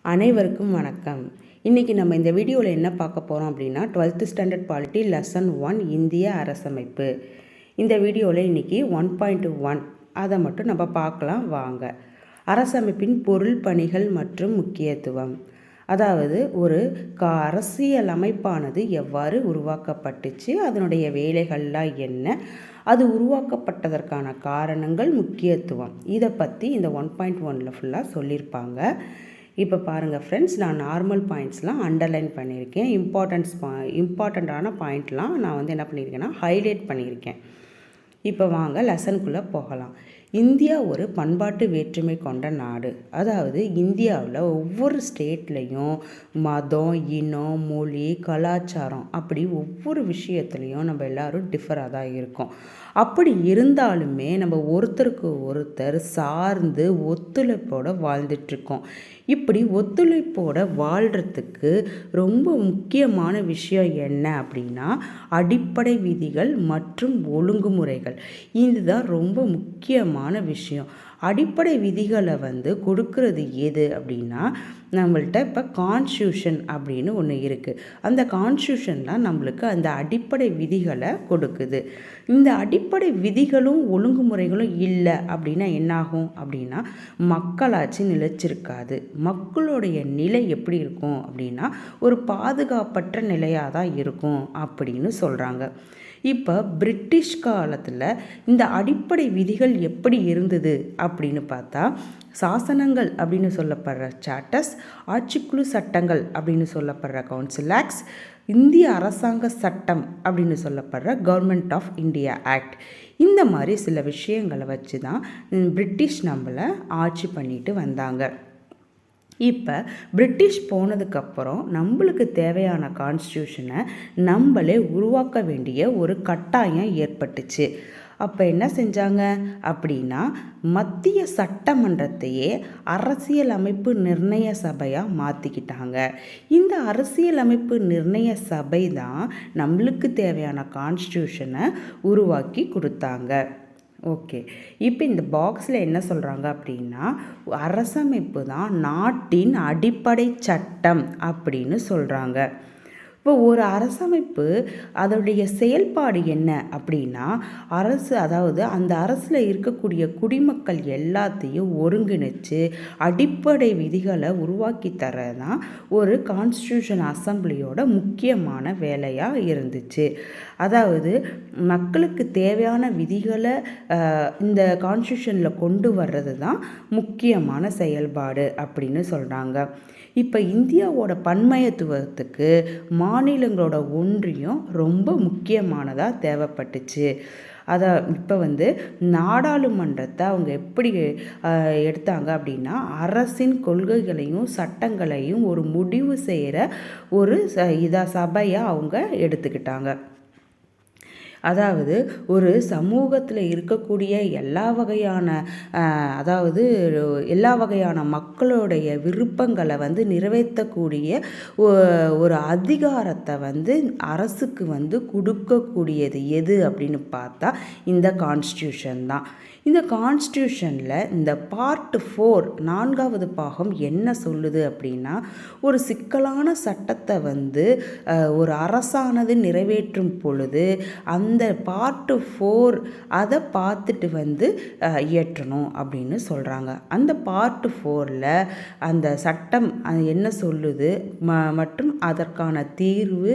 அனைவருக்கும் வணக்கம். இன்றைக்கி நம்ம இந்த வீடியோவில் என்ன பார்க்க போகிறோம் அப்படின்னா 12th ஸ்டாண்டர்ட் பாலிட்டி லெசன் 1 இந்திய அரசமைப்பு. இந்த வீடியோவில் இன்றைக்கி 1.1 அதை மட்டும் நம்ம பார்க்கலாம் வாங்க. அரசமைப்பின் பொருள், பணிகள் மற்றும் முக்கியத்துவம். அதாவது ஒரு அரசியல் அமைப்பானது எவ்வாறு உருவாக்கப்பட்டுச்சு, அதனுடைய வேலைகள்லாம் என்ன, அது உருவாக்கப்பட்டதற்கான காரணங்கள், முக்கியத்துவம், இதை பற்றி இந்த 1.1ல் ஃபுல்லாக சொல்லியிருப்பாங்க. இப்போ பாருங்கள் ஃப்ரெண்ட்ஸ், நான் நார்மல் பாயிண்ட்ஸ்லாம் அண்டர்லைன் பண்ணியிருக்கேன். இம்பார்ட்டண்ட்டான பாயிண்ட்லாம் நான் வந்து என்ன பண்ணியிருக்கேன்னா ஹைலைட் பண்ணியிருக்கேன். இப்போ வாங்க லெசனுக்குள்ளே போகலாம். இந்தியா ஒரு பண்பாட்டு வேற்றுமை கொண்ட நாடு. அதாவது இந்தியாவில் ஒவ்வொரு ஸ்டேட்லேயும் மதம், இனம், மொழி, கலாச்சாரம் அப்படி ஒவ்வொரு விஷயத்துலேயும் நம்ம எல்லோரும் டிஃபராக தான் இருக்கோம். அப்படி இருந்தாலுமே நம்ம ஒருத்தருக்கு ஒருத்தர் சார்ந்து ஒத்துழைப்போடு வாழ்ந்துட்டுருக்கோம். இப்படி ஒத்துழைப்போடு வாழ்கிறதுக்கு ரொம்ப முக்கியமான விஷயம் என்ன அப்படின்னா அடிப்படை விதிகள் மற்றும் ஒழுங்குமுறைகள். இதுதான் ரொம்ப முக்கியமான விஷயம். அடிப்படை விதிகளை வந்து கொடுக்கறது எது அப்படின்னா நம்மள்கிட்ட இப்போ கான்ஸ்டியூஷன் அப்படின்னு ஒன்று இருக்குது. அந்த கான்ஸ்டியூஷன் தான் நம்மளுக்கு அந்த அடிப்படை விதிகளை கொடுக்குது. இந்த அடிப்படை விதிகளும் ஒழுங்குமுறைகளும் இல்லை அப்படின்னா என்னாகும் அப்படின்னா மக்களாட்சி நிலைச்சிருக்காது. மக்களுடைய நிலை எப்படி இருக்கும் அப்படின்னா ஒரு பாதுகாப்பற்ற நிலையாக தான் இருக்கும் அப்படின்னு சொல்கிறாங்க. இப்போ பிரிட்டிஷ் காலத்தில் இந்த அடிப்படை விதிகள் எப்படி இருந்தது அப்படின்னு பார்த்தா சாசனங்கள் அப்படின்னு சொல்லப்படுற சார்ட்டர்ஸ், ஆட்சிக்குழு சட்டங்கள் அப்படின்னு சொல்லப்படுற கவுன்சில் ஆக்ட்ஸ், இந்திய அரசாங்க சட்டம் அப்படின்னு சொல்லப்படுற கவர்மெண்ட் ஆஃப் இந்தியா ஆக்ட், இந்த மாதிரி சில விஷயங்களை வச்சு தான் பிரிட்டிஷ் நம்மளை ஆட்சி பண்ணிட்டு வந்தாங்க. இப்போ பிரிட்டிஷ் போனதுக்கப்புறம் நம்மளுக்கு தேவையான கான்ஸ்டியூஷனை நம்மளே உருவாக்க வேண்டிய ஒரு கட்டாயம் ஏற்பட்டுச்சு. அப்போ என்ன செஞ்சாங்க அப்படின்னா மத்திய சட்டமன்றத்தையே அரசியலமைப்பு நிர்ணய சபையாக மாற்றிக்கிட்டாங்க. இந்த அரசியலமைப்பு நிர்ணய சபை தான் நம்மளுக்கு தேவையான கான்ஸ்டியூஷனை உருவாக்கி கொடுத்தாங்க. ஓகே, இப்போ இந்த பாக்ஸில் என்ன சொல்கிறாங்க அப்படின்னா அரசமைப்பு தான் நாட்டின் அடிப்படை சட்டம் அப்படின்னு சொல்கிறாங்க. இப்போ ஒரு அரசமைப்பு அதோடைய செயல்பாடு என்ன அப்படின்னா அதாவது அந்த அரசில் இருக்கக்கூடிய குடிமக்கள் எல்லாத்தையும் ஒருங்கிணைச்சு அடிப்படை விதிகளை உருவாக்கி தரதான் ஒரு கான்ஸ்டியூஷன் அசம்பிளியோட முக்கியமான வேலையாக இருந்துச்சு. அதாவது மக்களுக்கு தேவையான விதிகளை இந்த கான்ஸ்டியூஷனில் கொண்டு வர்றது தான் முக்கியமான செயல்பாடு அப்படின்னு சொல்கிறாங்க. இப்போ இந்தியாவோட பன்மையத்துவத்துக்கு மாநிலங்களோட ஒன்றியம் ரொம்ப முக்கியமானதாக தேவைப்பட்டுச்சு. இப்போ வந்து நாடாளுமன்றத்தை அவங்க எப்படி எடுத்தாங்க அப்படின்னா அரசின் கொள்கைகளையும் சட்டங்களையும் ஒரு முடிவு செய்கிற ஒரு சபையாக அவங்க எடுத்துக்கிட்டாங்க. அதாவது ஒரு சமூகத்தில் இருக்கக்கூடிய எல்லா வகையான மக்களுடைய விருப்பங்களை வந்து நிறைவேற்றக்கூடிய ஒரு அதிகாரத்தை வந்து அரசுக்கு வந்து கொடுக்கக்கூடியது எது அப்படின்னு பார்த்தா இந்த கான்ஸ்டியூஷன் தான். இந்த கான்ஸ்டியூஷனில் இந்த பார்ட் 4 4வது பாகம் என்ன சொல்லுது அப்படின்னா ஒரு சிக்கலான சட்டத்தை வந்து ஒரு அரசானது நிறைவேற்றும் பொழுது அந்த பார்ட் 4 அதை பார்த்துட்டு வந்து இயற்றணும் அப்படின்னு சொல்கிறாங்க. அந்த பார்ட் 4ல் அந்த சட்டம் என்ன சொல்லுது மற்றும் அதற்கான தீர்வு,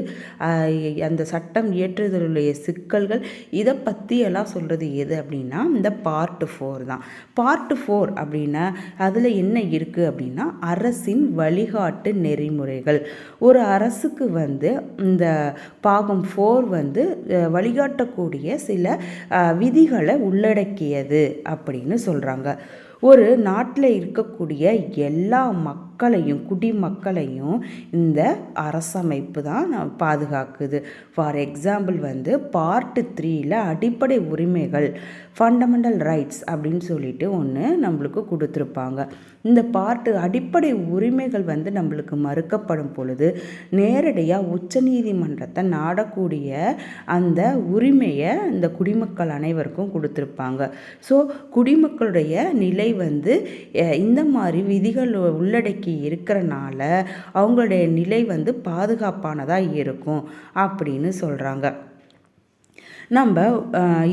அந்த சட்டம் இயற்றுதலுடைய சிக்கல்கள், இதை பற்றியெல்லாம் சொல்கிறது எது அப்படின்னா இந்த பார்ட் 4 தான். பார்ட் 4 அப்படின்னா அதில் என்ன இருக்குது அப்படின்னா அரசின் வழிகாட்டு நெறிமுறைகள். ஒரு அரசுக்கு வந்து இந்த பாகம் 4 வந்து வழிகாட்டக்கூடிய சில விதிகளை உள்ளடக்கியது அப்படின்னு சொல்கிறாங்க. ஒரு நாட்டில் இருக்கக்கூடிய எல்லா மக்களையும் குடிமக்களையும் இந்த அரசமைப்பு தான் பாதுகாக்குது. ஃபார் எக்ஸாம்பிள் வந்து பார்ட் 3ல் அடிப்படை உரிமைகள் ஃபண்டமெண்டல் ரைட்ஸ் அப்படின்னு சொல்லிட்டு ஒன்று நம்மளுக்கு கொடுத்துருப்பாங்க. இந்த பார்ட்டு அடிப்படை உரிமைகள் வந்து நம்மளுக்கு மறுக்கப்படும் பொழுது நேரடியாக உச்சநீதிமன்றத்தை நாடக்கூடிய அந்த உரிமையை இந்த குடிமக்கள் அனைவருக்கும் கொடுத்துருப்பாங்க. ஸோ குடிமக்களுடைய நிலை வந்து இந்த மாதிரி விதிகள் உள்ளடக்கி இருக்கிறனால அவங்களுடைய நிலை வந்து பாதுகாப்பானதாக இருக்கும் அப்படின்னு சொல்கிறாங்க. நம்ம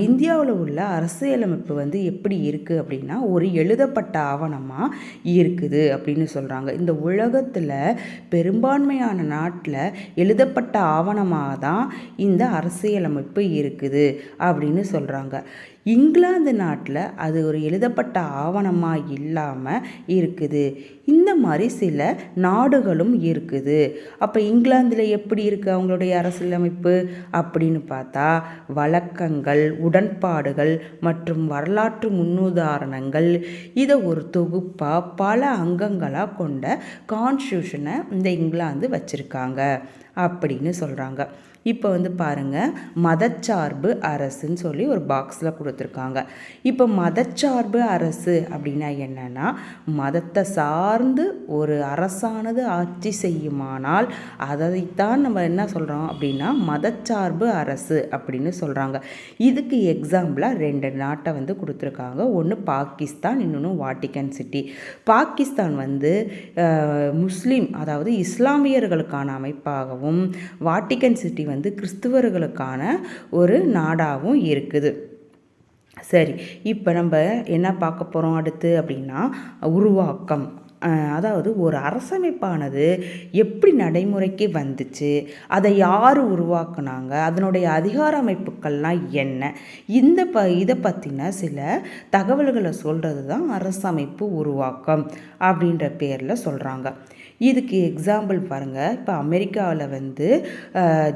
இந்தியாவில் உள்ள அரசியலமைப்பு வந்து எப்படி இருக்குது அப்படின்னா ஒரு எழுதப்பட்ட ஆவணமாக இருக்குது அப்படின்னு சொல்கிறாங்க. இந்த உலகத்தில் பெரும்பான்மையான நாட்டில் எழுதப்பட்ட ஆவணமாக தான் இந்த அரசியலமைப்பு இருக்குது அப்படின்னு சொல்கிறாங்க. இங்கிலாந்து நாட்டில் அது ஒரு எழுதப்பட்ட ஆவணமாக இல்லாமல் இருக்குது. இந்த மாதிரி சில நாடுகளும் இருக்குது. அப்போ இங்கிலாந்தில் எப்படி இருக்குது அவங்களுடைய அரசியலமைப்பு அப்படின்னு பார்த்தா வழக்கங்கள், உடன்பாடுகள் மற்றும் வரலாற்று முன்னுதாரணங்கள் இதை ஒரு தொகுப்பாக பல அங்கங்களாக கொண்ட கான்ஸ்டியூஷனை இந்த இங்கிலாந்து வச்சுருக்காங்க அப்படின்னு சொல்கிறாங்க. இப்போ வந்து பாருங்கள், மதச்சார்பு அரசுன்னு சொல்லி ஒரு பாக்ஸில் கொடுத்துருக்காங்க. இப்போ மதச்சார்பு அரசு அப்படின்னா என்னென்னா மதத்தை சார்ந்து ஒரு அரசானது ஆட்சி செய்யுமானால் அதைத்தான் நம்ம என்ன சொல்கிறோம் அப்படின்னா மதச்சார்பு அரசு அப்படின்னு சொல்கிறாங்க. இதுக்கு எக்ஸாம்பிளாக 2 நாட்டை வந்து கொடுத்துருக்காங்க. ஒன்று பாகிஸ்தான், இன்னொன்று வாட்டிக்கன் சிட்டி. பாகிஸ்தான் வந்து முஸ்லீம் அதாவது இஸ்லாமியர்களுக்கான அமைப்பாகவும் வாட்டிக்கன் சிட்டி வந்து கிறிஸ்துவர்களுக்கான ஒரு நாடாகவும் இருக்குது. சரி, இப்போ நம்ம என்ன பார்க்க போகிறோம் அடுத்து அப்படின்னா உருவாக்கம். அதாவது ஒரு அரசமைப்பானது எப்படி நடைமுறைக்கு வந்துச்சு, அதை யார் உருவாக்குனாங்க, அதனுடைய அதிகார அமைப்புகள்லாம் என்ன, இதை பற்றின சில தகவல்களை சொல்கிறது தான் அரசமைப்பு உருவாக்கம் அப்படின்ற பேரில் சொல்கிறாங்க. இதுக்கு எக்ஸாம்பிள் பாருங்கள். இப்போ அமெரிக்காவில் வந்து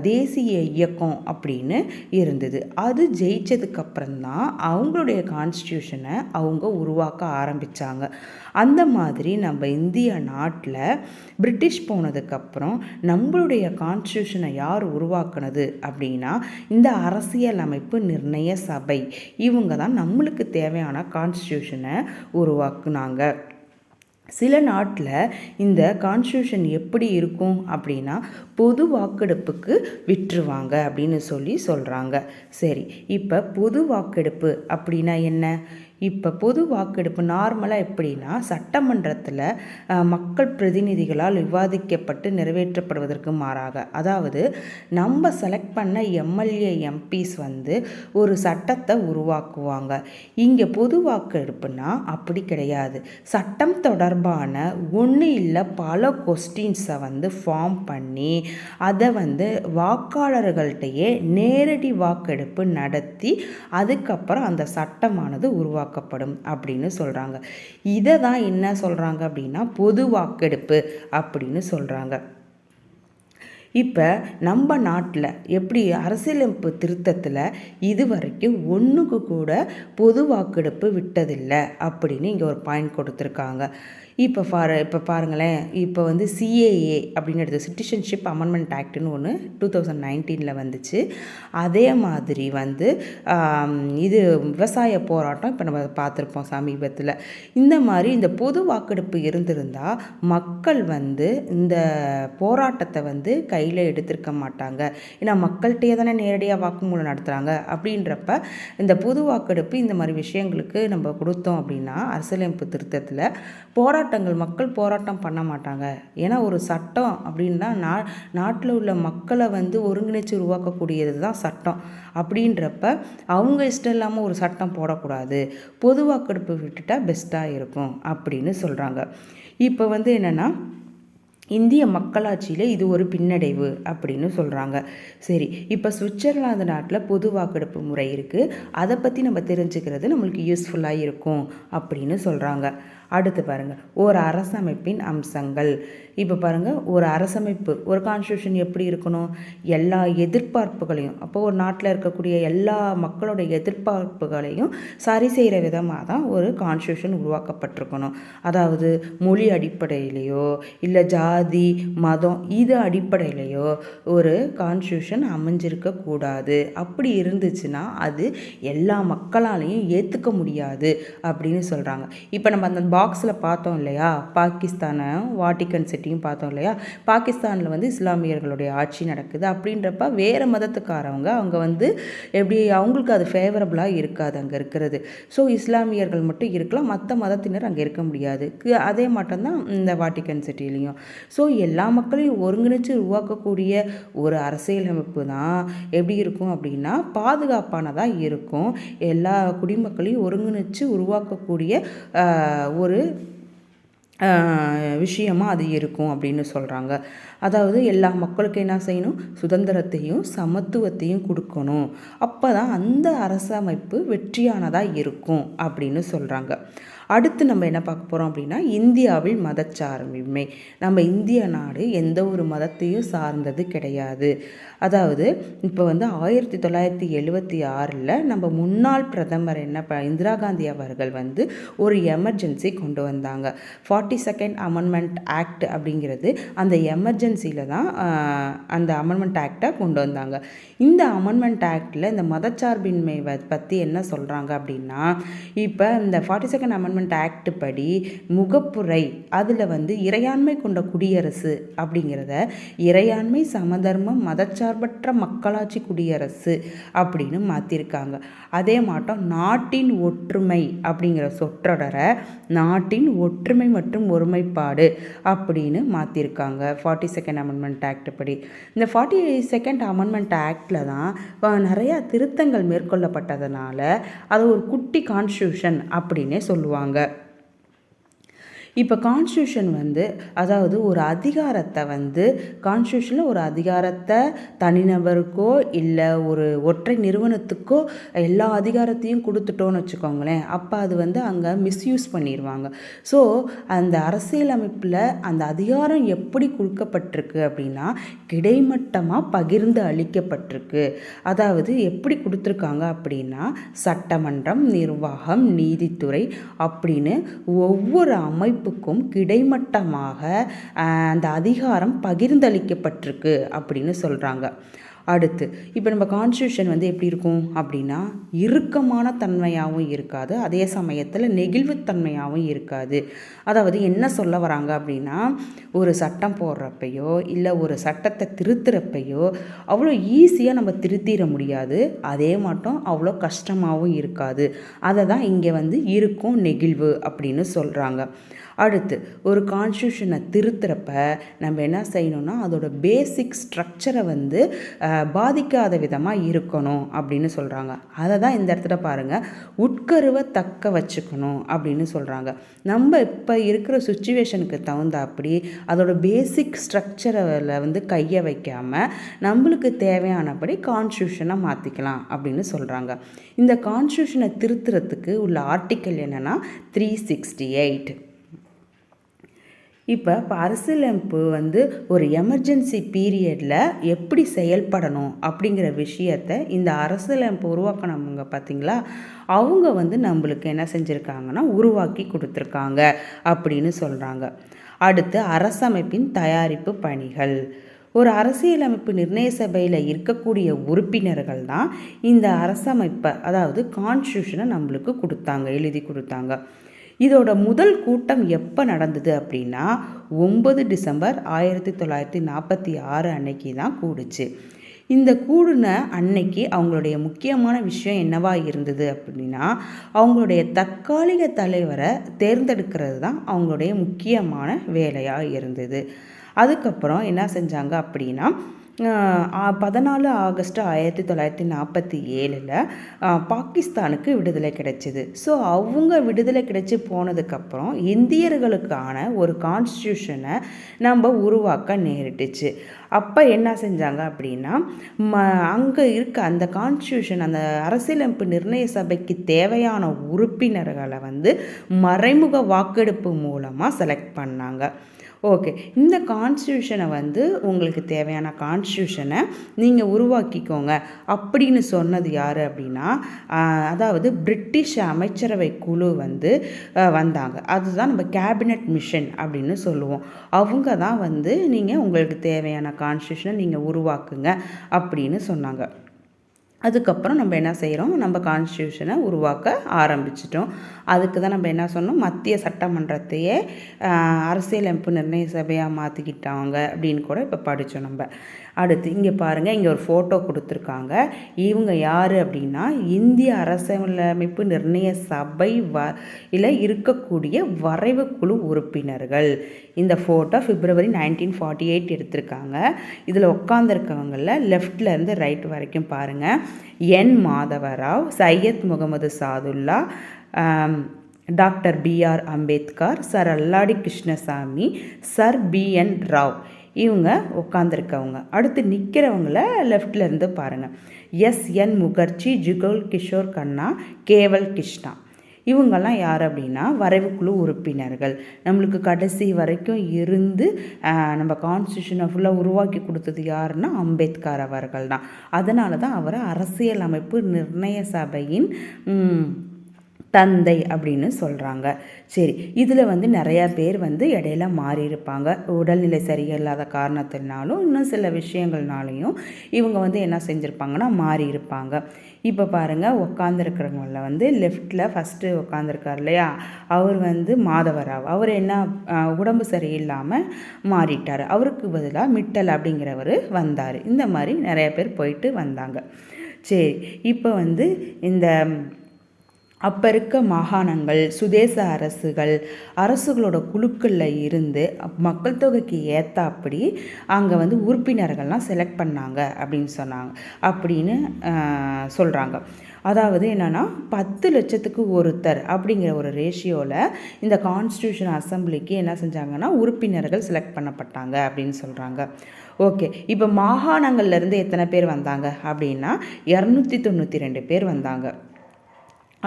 தேசிய இயக்கம் அப்படின்னு இருந்தது. அது ஜெயிச்சதுக்கப்புறம்தான் அவங்களுடைய கான்ஸ்டியூஷனை அவங்க உருவாக்க ஆரம்பித்தாங்க. அந்த மாதிரி நம்ம இந்திய நாட்டில் பிரிட்டிஷ் போனதுக்கப்புறம் நம்மளுடைய கான்ஸ்டியூஷனை யார் உருவாக்குனது அப்படின்னா இந்த அரசியலமைப்பு நிர்ணய சபை. இவங்க தான் நம்மளுக்கு தேவையான கான்ஸ்டியூஷனை உருவாக்குனாங்க. சில நாட்டில் இந்த கான்ஸ்டியூஷன் எப்படி இருக்கும் அப்படின்னா பொது வாக்கெடுப்புக்கு விட்டுருவாங்க அப்படின்னு சொல்கிறாங்க. சரி, இப்போ பொது வாக்கெடுப்பு அப்படின்னா என்ன? இப்போ பொது வாக்கெடுப்பு நார்மலாக எப்படின்னா சட்டமன்றத்தில் மக்கள் பிரதிநிதிகளால் விவாதிக்கப்பட்டு நிறைவேற்றப்படுவதற்கு மாறாக, அதாவது நம்ம செலக்ட் பண்ண எம்எல்ஏ எம்பிஸ் வந்து ஒரு சட்டத்தை உருவாக்குவாங்க. இங்கே பொது வாக்கெடுப்புனா அப்படி கிடையாது. சட்டம் தொடர்பான ஒன்று இல்லை பல கொஸ்டின்ஸை வந்து ஃபார்ம் பண்ணி அதை வந்து வாக்காளர்கள்ட்டையே நேரடி வாக்கெடுப்பு நடத்தி அதுக்கப்புறம் அந்த சட்டமானது உருவாக்கப்படும் அப்படின்னு சொல்கிறாங்க. இதை தான் என்ன சொல்கிறாங்க அப்படின்னா பொது வாக்கெடுப்பு அப்படின்னு சொல்கிறாங்க. இப்போ நம்ம நாட்டில் எப்படி அரசியலமைப்பு திருத்தத்தில் இது வரைக்கும் ஒன்றுக்கு கூட பொது வாக்கெடுப்பு விட்டதில்லை அப்படின்னு இங்கே ஒரு பாயிண்ட் கொடுத்துருக்காங்க. இப்போ பாருங்களேன், இப்போ வந்து சிஏஏ அப்படின்னு எடுத்து சிட்டிசன்ஷிப் அமெண்ட்மெண்ட் ஆக்ட்னு ஒன்று 2019 வந்துச்சு. அதே மாதிரி வந்து இது விவசாய போராட்டம் இப்போ நம்ம பார்த்துருப்போம் சமீபத்தில். இந்த மாதிரி இந்த பொது வாக்கெடுப்பு இருந்திருந்தால் மக்கள் வந்து இந்த போராட்டத்தை வந்து கையில் எடுத்திருக்க மாட்டாங்க. ஏன்னா மக்கள்கிட்டே தானே நேரடியாக வாக்குமூலம் நடத்துகிறாங்க. அப்படின்றப்ப இந்த பொது வாக்கெடுப்பு இந்த மாதிரி விஷயங்களுக்கு நம்ம கொடுத்தோம் அப்படின்னா அரசியலமைப்பு திருத்தத்தில் மக்கள் போராட்டம் பண்ண மாட்டாங்க. ஏன்னா ஒரு சட்டம் அப்படின்னா நாட்டில் உள்ள மக்களை வந்து ஒருங்கிணைச்சு உருவாக்கக்கூடியது தான் சட்டம். அப்படின்றப்ப அவங்க இஷ்டம் இல்லாமல் ஒரு சட்டம் போடக்கூடாது, பொது வாக்கெடுப்பு விட்டுட்டா பெஸ்ட்டாக இருக்கும் அப்படின்னு சொல்கிறாங்க. இப்போ வந்து என்னென்னா இந்திய மக்களாட்சியில் இது ஒரு பின்னடைவு அப்படின்னு சொல்கிறாங்க. சரி, இப்போ சுவிட்சர்லாந்து நாட்டில் பொது வாக்கெடுப்பு முறை இருக்குது. அதை பற்றி நம்ம தெரிஞ்சுக்கிறது நம்மளுக்கு யூஸ்ஃபுல்லாக இருக்கும் அப்படின்னு சொல்கிறாங்க. அடுத்து பாருங்கள், ஒரு அரசமைப்பின் அம்சங்கள். இப்போ பாருங்கள், ஒரு அரசமைப்பு ஒரு கான்ஸ்டியூஷன் எப்படி இருக்கணும்? எல்லா எதிர்பார்ப்புகளையும், அப்போது ஒரு நாட்டில் இருக்கக்கூடிய எல்லா மக்களுடைய எதிர்பார்ப்புகளையும் சரி செய்கிற விதமாக தான் ஒரு கான்ஸ்டியூஷன் உருவாக்கப்பட்டிருக்கணும். அதாவது மொழி அடிப்படையிலையோ இல்லை ஜாதி மதம் இது அடிப்படையிலையோ ஒரு கான்ஸ்டியூஷன் அமைஞ்சிருக்கக்கூடாது. அப்படி இருந்துச்சுன்னா அது எல்லா மக்களாலையும் ஏற்றுக்க முடியாது அப்படின்னு சொல்கிறாங்க. இப்போ நம்ம அந்த பாக்ஸில் பார்த்தோம் இல்லையா, பாகிஸ்தானை வாட்டிக்கன் சிட்டியும் பார்த்தோம் இல்லையா. பாகிஸ்தானில் வந்து இஸ்லாமியர்களுடைய ஆட்சி நடக்குது. அப்படின்றப்ப வேறு மதத்துக்காரவங்க அவங்க வந்து எப்படி அவங்களுக்கு அது ஃபேவரபுளாக இருக்காது அங்கே இருக்கிறது. ஸோ இஸ்லாமியர்கள் மட்டும் இருக்கலாம், மற்ற மதத்தினர் அங்கே இருக்க முடியாது. அதே மட்டும்தான் இந்த வாட்டிக்கன் சிட்டிலையும். ஸோ எல்லா மக்களையும் ஒருங்கிணைச்சு உருவாக்கக்கூடிய ஒரு அரசியலமைப்பு தான் எப்படி இருக்கும் அப்படின்னா பாதுகாப்பானதாக இருக்கும். எல்லா குடிமக்களையும் ஒருங்கிணைச்சு உருவாக்கக்கூடிய ஒரு விஷயமாக அது இருக்கும் அப்படின்னு சொல்கிறாங்க. அதாவது எல்லா மக்களுக்கும் என்ன செய்யணும், சுதந்திரத்தையும் சமத்துவத்தையும் கொடுக்கணும். அப்போ தான் அந்த அரசமைப்பு வெற்றியானதாக இருக்கும் அப்படின்னு சொல்கிறாங்க. அடுத்து நம்ம என்ன பார்க்க போகிறோம் அப்படின்னா இந்தியாவில் மதச்சார்பின்மை. நம்ம இந்திய நாடு எந்த ஒரு மதத்தையும் சார்ந்தது கிடையாது. அதாவது இப்போ வந்து 1976 நம்ம முன்னாள் பிரதமர் இந்திரா காந்தி அவர்கள் வந்து ஒரு எமர்ஜென்சி கொண்டு வந்தாங்க. 42nd அமெண்ட்மெண்ட் ஆக்ட் அப்படிங்கிறது அந்த எமர்ஜென்சியில் தான் அந்த அமெண்ட்மெண்ட் ஆக்டை கொண்டு வந்தாங்க. இந்த அமெண்ட்மெண்ட் ஆக்டில் இந்த மதச்சார்பின்மை பற்றி என்ன சொல்கிறாங்க அப்படின்னா, இப்போ இந்த 42nd அமெண்ட்மெண்ட் ஆக்ட் படி முகப்புரை அதில் வந்து இறையாண்மை கொண்ட குடியரசு அப்படிங்கிறத இறையாண்மை சமதர்மம் மதச்சார்பற்ற மக்களாட்சி குடியரசு அப்படின்னு மாற்றிருக்காங்க. அதே மாட்டம் நாட்டின் ஒற்றுமை அப்படிங்கிற சொற்றொடரை நாட்டின் ஒற்றுமை மற்றும் ஒருமைப்பாடு அப்படின்னு மாற்றிருக்காங்க 42nd அமெண்ட்மெண்ட் ஆக்ட் படி. இந்த 42nd அமெண்ட்மெண்ட் ஆக்டில் தான் நிறையா திருத்தங்கள் மேற்கொள்ளப்பட்டதுனால அது ஒரு குட்டி கான்ஸ்டியூஷன் அப்படின்னே சொல்லுவாங்க. இப்போ கான்ஸ்டியூஷன் வந்து அதாவது ஒரு அதிகாரத்தை வந்து கான்ஸ்டியூஷனில் ஒரு அதிகாரத்தை தனிநபருக்கோ இல்லை ஒரு ஒற்றை நிறுவனத்துக்கோ எல்லா அதிகாரத்தையும் கொடுத்துட்டோன்னு வச்சுக்கோங்களேன், அப்போ அது வந்து அங்கே மிஸ்யூஸ் பண்ணிடுவாங்க. ஸோ அந்த அரசியலமைப்பில் அந்த அதிகாரம் எப்படி கொடுக்கப்பட்டிருக்கு அப்படின்னா கிடைமட்டமாக பகிர்ந்து அளிக்கப்பட்டிருக்கு. அதாவது எப்படி கொடுத்துருக்காங்க அப்படின்னா சட்டமன்றம், நிர்வாகம், நீதித்துறை அப்படின்னு ஒவ்வொரு அமைப்புக்கும் கிடைமட்டமாக அந்த அதிகாரம் பகிர்ந்தளிக்கப்பட்டிருக்கு அப்படின்னு சொல்கிறாங்க. அடுத்து இப்போ நம்ம கான்ஸ்டியூஷன் வந்து எப்படி இருக்கும் அப்படின்னா இறுக்கமான தன்மையாகவும் இருக்காது, அதே சமயத்தில் நெகிழ்வுத்தன்மையாகவும் இருக்காது. அதாவது என்ன சொல்ல வராங்க அப்படின்னா ஒரு சட்டம் போடுறப்பையோ இல்லை ஒரு சட்டத்தை திருத்துறப்பையோ அவ்வளோ ஈஸியாக நம்ம திருத்திட முடியாது, அதே மட்டும் அவ்வளோ கஷ்டமாகவும் இருக்காது. அதை தான் இங்கே வந்து இருக்கும் நெகிழ்வு அப்படின்னு சொல்கிறாங்க. அடுத்து ஒரு கான்ஸ்டியூஷனை திருத்துறப்ப நம்ம என்ன செய்யணும்னா அதோட பேசிக் ஸ்ட்ரக்சரை வந்து பாதிக்காத விதமாக இருக்கணும் அப்படின்னு சொல்கிறாங்க. அதை தான் இந்த இடத்துல பாருங்கள் உட்கருவை தக்க வச்சுக்கணும் அப்படின்னு சொல்கிறாங்க. நம்ம இப்போ இருக்கிற சுச்சுவேஷனுக்கு தகுந்தாப்படி அதோட பேசிக் ஸ்ட்ரக்சரில் வந்து கையை வைக்காமல் நம்மளுக்கு தேவையானபடி கான்ஸ்டியூஷனை மாற்றிக்கலாம் அப்படின்னு சொல்கிறாங்க. இந்த கான்ஸ்டியூஷனை திருத்துறதுக்கு உள்ள ஆர்டிக்கல் என்னென்னா 368. இப்போ அரசியலமைப்பு வந்து ஒரு எமர்ஜென்சி பீரியடில் எப்படி செயல்படணும் அப்படிங்கிற விஷயத்தை இந்த அரசியலமைப்பு உருவாக்கினவங்க பார்த்திங்களா, அவங்க வந்து நம்மளுக்கு என்ன செஞ்சுருக்காங்கன்னா உருவாக்கி கொடுத்துருக்காங்க அப்படின்னு சொல்கிறாங்க. அடுத்து அரசமைப்பின் தயாரிப்பு பணிகள். ஒரு அரசியலமைப்பு நிர்ணய சபையில் இருக்கக்கூடிய உறுப்பினர்கள் தான் இந்த அரசமைப்பை அதாவது கான்ஸ்டியூஷனை நம்மளுக்கு கொடுத்தாங்க, எழுதி கொடுத்தாங்க. இதோட முதல் கூட்டம் எப்போ நடந்தது அப்படின்னா 9 டிசம்பர் 1946 அன்னைக்கு தான் கூடுச்சு. இந்த கூடுன அன்னைக்கு அவங்களுடைய முக்கியமான விஷயம் என்னவா இருந்தது அப்படின்னா அவங்களுடைய தற்காலிக தலைவரை தேர்ந்தெடுக்கிறது தான் அவங்களுடைய முக்கியமான வேலையாக இருந்தது. அதுக்கப்புறம் என்ன செஞ்சாங்க அப்படின்னா 14 ஆகஸ்ட் 1947 பாகிஸ்தானுக்கு விடுதலை கிடைச்சிது. ஸோ அவங்க விடுதலை கிடைச்சி போனதுக்கப்புறம் இந்தியர்களுக்கான ஒரு கான்ஸ்டியூஷனை நம்ம உருவாக்க நேரிட்டுச்சு. அப்போ என்ன செஞ்சாங்க அப்படின்னா அங்கே இருக்க அந்த கான்ஸ்டியூஷன் அந்த அரசியலமைப்பு நிர்ணய சபைக்கு தேவையான உறுப்பினர்களை வந்து மறைமுக வாக்கெடுப்பு மூலமாக செலக்ட் பண்ணாங்க. ஓகே, இந்த கான்ஸ்டியூஷனை வந்து உங்களுக்கு தேவையான கான்ஸ்டியூஷனை நீங்கள் உருவாக்கிக்கோங்க அப்படின்னு சொன்னது யார் அப்படின்னா அதாவது பிரிட்டிஷ் அமைச்சரவை குழு வந்து வந்தாங்க. அதுதான் நம்ம கேபினட் மிஷன் அப்படின்னு சொல்லுவோம். அவங்க தான் வந்து நீங்கள் உங்களுக்கு தேவையான கான்ஸ்டியூஷனை நீங்கள் உருவாக்குங்க அப்படின்னு சொன்னாங்க. அதுக்கப்புறம் நம்ம என்ன செய்கிறோம், நம்ம கான்ஸ்டியூஷனை உருவாக்க ஆரம்பிச்சிட்டோம். அதுக்கு தான் நம்ம என்ன சொன்னோம், மத்திய சட்டமன்றத்தையே அரசியலமைப்பு நிர்ணய சபையாக மாற்றிக்கிட்டாங்க அப்படின்னு கூட இப்போ படித்தோம் நம்ம. அடுத்து இங்கே பாருங்கள், இங்கே ஒரு ஃபோட்டோ கொடுத்துருக்காங்க. இவங்க யார் அப்படின்னா, இந்திய அரசியலமைப்பு நிர்ணய சபை இதில் இருக்கக்கூடிய வரைவு குழு உறுப்பினர்கள். இந்த ஃபோட்டோ February 1948 எடுத்திருக்காங்க. இதில் உட்காந்துருக்கவங்களில் லெஃப்ட்லேருந்து ரைட் வரைக்கும் பாருங்கள், N Madhavarao, Syed Mohammed Saadulla, doctor BR Ambedkar, sir Alladi Krishnaswamy, sir BN Rau, இவங்க உட்காந்துருக்கவங்க. அடுத்து நிற்கிறவங்கள லெஃப்ட்லேருந்து பாருங்கள், SN முகர்ஜி, ஜுகல் கிஷோர் கண்ணா, கேவல் கிருஷ்ணா. இவங்கெல்லாம் யார் அப்படின்னா வரைவுக்குழு உறுப்பினர்கள். நம்மளுக்கு கடைசி வரைக்கும் இருந்து நம்ம கான்ஸ்டியூஷனை ஃபுல்லாக உருவாக்கி கொடுத்தது யாருன்னா அம்பேத்கர் அவர்கள் தான். அதனால தான் அவரை அரசியலமைப்பு நிர்ணய சபையின் தந்தை அப்படின்னு சொல்கிறாங்க. சரி, இதில் நிறையா பேர் இடையில மாறியிருப்பாங்க. உடல்நிலை சரியில்லாத காரணத்தினாலும் இன்னும் சில விஷயங்கள்னாலையும் இவங்க என்ன செஞ்சுருப்பாங்கன்னா மாறியிருப்பாங்க. இப்போ பாருங்கள், உட்காந்துருக்கிறவங்கள லெஃப்டில் ஃபஸ்ட்டு உட்காந்துருக்கார் இல்லையா, அவர் மாதவராவ். அவர் என்ன உடம்பு சரியில்லாமல் மாறிட்டார். அவருக்கு பதிலாக மிட்டல் அப்படிங்கிறவர் வந்தார். இந்த மாதிரி நிறைய பேர் போயிட்டு வந்தாங்க. சரி, இப்போ இந்த அப்போ இருக்க மாகாணங்கள், சுதேச அரசுகளோட குழுக்களில் இருந்து மக்கள் தொகைக்கு ஏற்றாப்படி அங்கே உறுப்பினர்கள்லாம் செலக்ட் பண்ணாங்க அப்படின்னு சொல்கிறாங்க. அதாவது என்னென்னா 10 லட்சத்துக்கு ஒருத்தர் அப்படிங்கிற ஒரு ரேஷியோவில் இந்த கான்ஸ்டியூஷன் அசம்பிளிக்கு என்ன செஞ்சாங்கன்னா உறுப்பினர்கள் செலக்ட் பண்ணப்பட்டாங்க அப்படின்னு சொல்கிறாங்க. ஓகே, இப்போ மாகாணங்கள்லேருந்து எத்தனை பேர் வந்தாங்க அப்படின்னா 292 பேர் வந்தாங்க.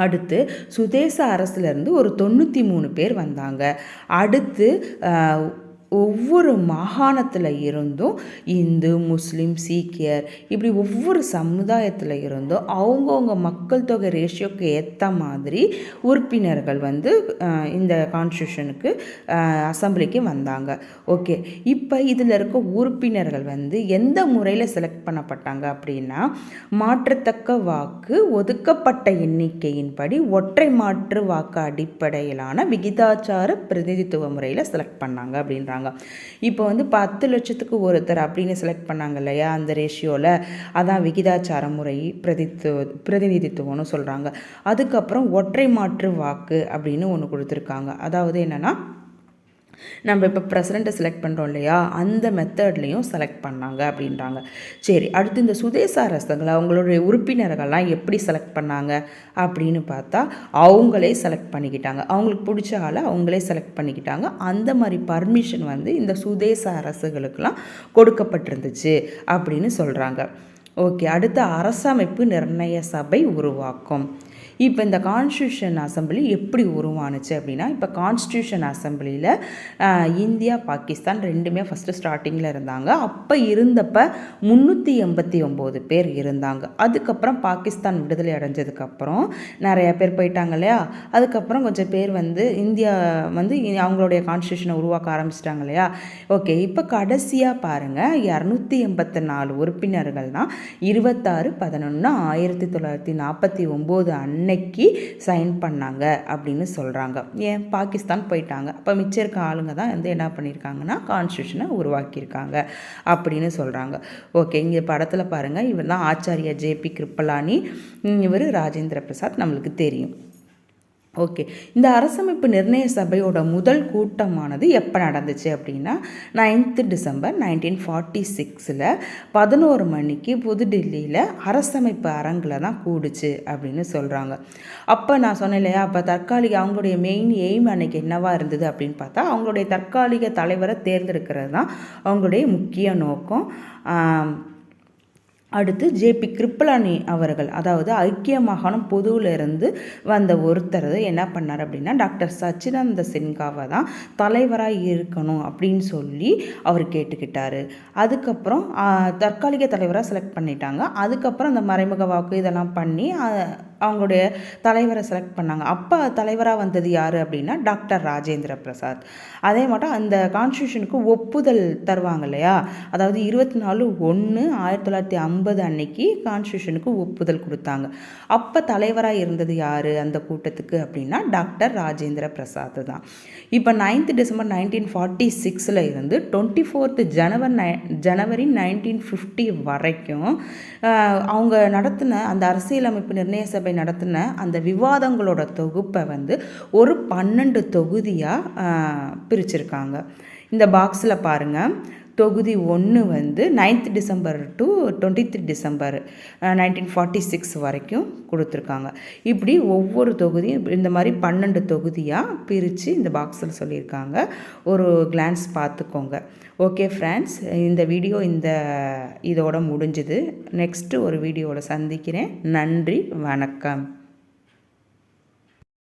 அடுத்து சுதேச அரசுலேருந்து ஒரு 93 பேர் வந்தாங்க. அடுத்து ஒவ்வொரு மாகாணத்தில் இருந்தும் இந்து, முஸ்லீம், சீக்கியர் இப்படி ஒவ்வொரு சமுதாயத்தில் இருந்தும் அவங்கவுங்க மக்கள் தொகை ரேஷியோக்கு ஏற்ற மாதிரி உறுப்பினர்கள் இந்த கான்ஸ்டியூஷனுக்கு அசம்பிளிக்கு வந்தாங்க. ஓகே, இப்போ இதில் இருக்க உறுப்பினர்கள் எந்த முறையில் செலக்ட் பண்ணப்பட்டாங்க அப்படின்னா மாற்றத்தக்க வாக்கு ஒதுக்கப்பட்ட எண்ணிக்கையின்படி ஒற்றை மாற்று வாக்கு அடிப்படையிலான விகிதாச்சார பிரதிநிதித்துவ முறையில் செலக்ட் பண்ணாங்க அப்படின்றாங்க. இப்போ 10 லட்சத்துக்கு ஒருத்தர் அப்படின்னு செலக்ட் பண்ணாங்க இல்லையா, அந்த ரேஷியோவில் அதான் விகிதாச்சார முறை பிரதிநிதித்துவம்னு சொல்கிறாங்க. அதுக்கப்புறம் ஒற்றை மாற்று வாக்கு அப்படின்னு ஒன்று கொடுத்துருக்காங்க. அதாவது என்னென்னா நம்ம இப்போ பிரசிடெண்ட்டை செலக்ட் பண்ணுறோம் இல்லையா, அந்த மெத்தட்லேயும் செலக்ட் பண்ணாங்க அப்படின்றாங்க. சரி, அடுத்து இந்த சுதேச அரசுகளை அவங்களுடைய உறுப்பினர்கள்லாம் எப்படி செலக்ட் பண்ணாங்க அப்படின்னு பார்த்தா அவங்களே செலக்ட் பண்ணிக்கிட்டாங்க. அவங்களுக்கு பிடிச்ச ஆளை அவங்களே செலக்ட் பண்ணிக்கிட்டாங்க. அந்த மாதிரி பர்மிஷன் இந்த சுதேச அரசுகளுக்கெல்லாம் கொடுக்கப்பட்டிருந்துச்சு அப்படின்னு சொல்கிறாங்க. ஓகே, அடுத்து அரசமைப்பு நிர்ணய சபை உருவாக்கம். இப்போ இந்த கான்ஸ்டியூஷன் அசம்பிளி எப்படி உருவானுச்சு அப்படின்னா, இப்போ கான்ஸ்டியூஷன் அசம்பிளியில் இந்தியா, பாகிஸ்தான் ரெண்டுமே ஃபஸ்ட்டு ஸ்டார்டிங்கில் இருந்தாங்க. அப்போ இருந்தப்போ 389 பேர் இருந்தாங்க. அதுக்கப்புறம் பாகிஸ்தான் விடுதலை அடைஞ்சதுக்கப்புறம் நிறையா பேர் போயிட்டாங்க இல்லையா, அதுக்கப்புறம் கொஞ்சம் பேர் இந்தியா அவங்களுடைய கான்ஸ்டியூஷனை உருவாக்க ஆரம்பிச்சிட்டாங்க இல்லையா. ஓகே, இப்போ கடைசியாக பாருங்கள், 284 உறுப்பினர்கள் தான் 26/11/1949 அன்னைக்கு சைன் பண்ணாங்க அப்படின்னு சொல்கிறாங்க. ஏன் பாகிஸ்தான் போயிட்டாங்க, அப்போ மிச்சம் இருக்க ஆளுங்க தான் என்ன பண்ணியிருக்காங்கன்னா கான்ஸ்டியூஷனை உருவாக்கியிருக்காங்க அப்படின்னு சொல்கிறாங்க. ஓகே, இங்கே படத்தில் பாருங்கள், இவர் தான் ஆச்சாரியா JP கிருப்பலானி, இவர் ராஜேந்திர பிரசாத், நம்மளுக்கு தெரியும். ஓகே, இந்த அரசமைப்பு நிர்ணய சபையோட முதல் கூட்டமானது எப்போ நடந்துச்சு அப்படின்னா 9th December 1946 11 மணிக்கு புதுடில்லியில் அரசமைப்பு அரங்கில் தான் கூடுச்சு அப்படின்னு சொல்கிறாங்க. அப்போ நான் சொன்னேன் இல்லையா, அப்போ தற்காலிக அவங்களுடைய மெயின் எய்ம் அன்னைக்கு என்னவாக இருந்தது அப்படின்னு பார்த்தா அவங்களுடைய தற்காலிக தலைவரை தேர்ந்தெடுக்கிறது தான் அவங்களுடைய முக்கிய நோக்கம். அடுத்து JP கிருப்பலானி அவர்கள், அதாவது ஐக்கிய மாகாணம் பொதுவிலிருந்து வந்த ஒருத்தர் என்ன பண்ணார் அப்படின்னா டாக்டர் சச்சிதானந்த சின்ஹாவை தான் தலைவராக இருக்கணும் அப்படின்னு சொல்லி அவர் கேட்டுக்கிட்டார். அதுக்கப்புறம் தற்காலிக தலைவராக செலக்ட் பண்ணிட்டாங்க. அதுக்கப்புறம் அந்த மறைமுக வாக்கு இதெல்லாம் பண்ணி அவங்களுடைய தலைவரை செலக்ட் பண்ணாங்க. அப்போ தலைவராக வந்தது யார் அப்படின்னா டாக்டர் ராஜேந்திர பிரசாத். அதே மட்டும் அந்த கான்ஸ்டியூஷனுக்கு ஒப்புதல் தருவாங்க இல்லையா, அதாவது 24/1/1950 அன்னைக்கு கான்ஸ்டியூஷனுக்கு ஒப்புதல் கொடுத்தாங்க. அப்போ தலைவராக இருந்தது யார் அந்த கூட்டத்துக்கு அப்படின்னா டாக்டர் ராஜேந்திர பிரசாத் தான். இப்போ 9th December 1946 இருந்து 24th January 1950 வரைக்கும் அவங்க நடத்தின அந்த அரசியலமைப்பு நிர்ணய சபை நடத்தின அந்த விவாதங்களோட தொகுப்பை வந்து ஒரு 12 தொகுதியாக பிரிச்சிருக்காங்க. இந்த பாக்ஸில் பாருங்கள், தொகுதி 1 வந்து 9th December to 20th December 1946 வரைக்கும் கொடுத்துருக்காங்க. இப்படி ஒவ்வொரு தொகுதியும் இந்த மாதிரி 12 தொகுதியாக பிரித்து இந்த பாக்ஸில் சொல்லியிருக்காங்க. ஒரு கிளான்ஸ் பார்த்துக்கோங்க. ஓகே ஃப்ரெண்ட்ஸ், இந்த வீடியோ இதோட முடிஞ்சுது. நெக்ஸ்ட்டு ஒரு வீடியோவில் சந்திக்கிறேன். நன்றி, வணக்கம்.